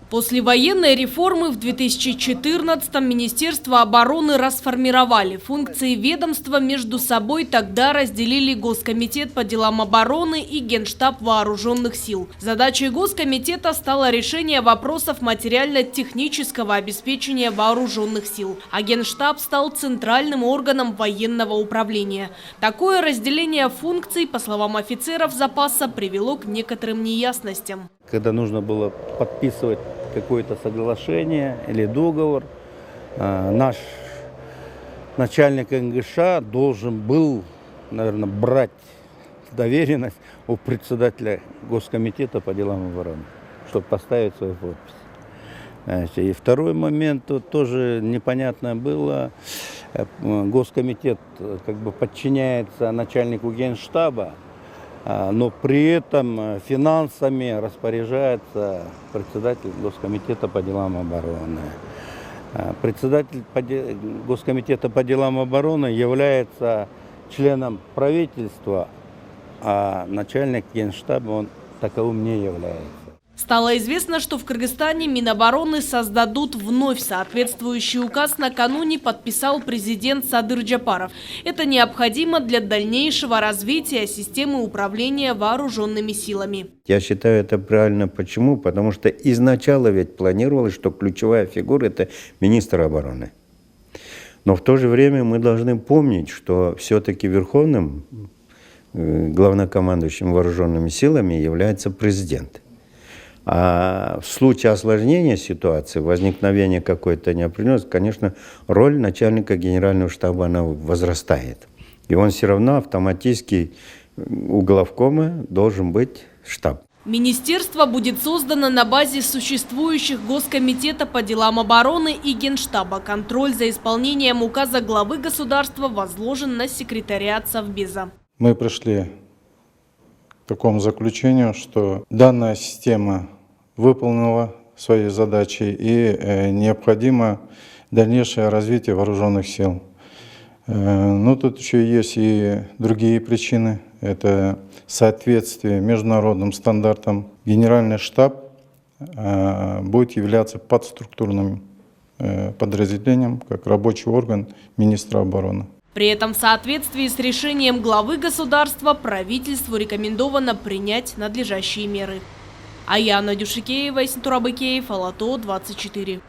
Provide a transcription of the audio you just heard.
После военной реформы в 2014-м Министерство обороны расформировали. Функции ведомства между собой тогда разделили Госкомитет по делам обороны и Генштаб вооруженных сил. Задачей Госкомитета стало решение вопросов материально-технического обеспечения вооруженных сил, а Генштаб стал центральным органом военного управления. Такое разделение функций, по словам офицеров запаса, привело к некоторым неясностям. Когда нужно было подписывать какое-то соглашение или договор, наш начальник НГШ должен был, наверное, брать доверенность у председателя Госкомитета по делам обороны, чтобы поставить свою подпись. И второй момент, тут тоже непонятно было, Госкомитет как бы подчиняется начальнику Генштаба, но при этом финансами распоряжается председатель Госкомитета по делам обороны. Председатель Госкомитета по делам обороны является членом правительства, а начальник Генштаба он таковым не является. Стало известно, что в Кыргызстане Минобороны создадут вновь соответствующий указ. Накануне подписал президент Садыр Джапаров. Это необходимо для дальнейшего развития системы управления вооруженными силами. Я считаю это правильно. Почему? Потому что изначально ведь планировалось, что ключевая фигура – это министр обороны. Но в то же время мы должны помнить, что все-таки верховным главнокомандующим вооруженными силами является президент. А в случае осложнения ситуации, возникновения какой-то неопределенности, конечно, роль начальника генерального штаба она возрастает. И он все равно автоматически у главкома должен быть штаб. Министерство будет создано на базе существующих Госкомитета по делам обороны и Генштаба. Контроль за исполнением указа главы государства возложен на секретариат Совбеза. Мы пришли к такому заключению, что данная система выполнила свои задачи и необходимо дальнейшее развитие вооруженных сил. Но тут еще есть и другие причины. Это соответствие международным стандартам. Генеральный штаб будет являться подструктурным подразделением, как рабочий орган министра обороны. При этом в соответствии с решением главы государства правительству рекомендовано принять надлежащие меры. Аяна Дюшикеева, Синтурабыкеев, Алато, 24.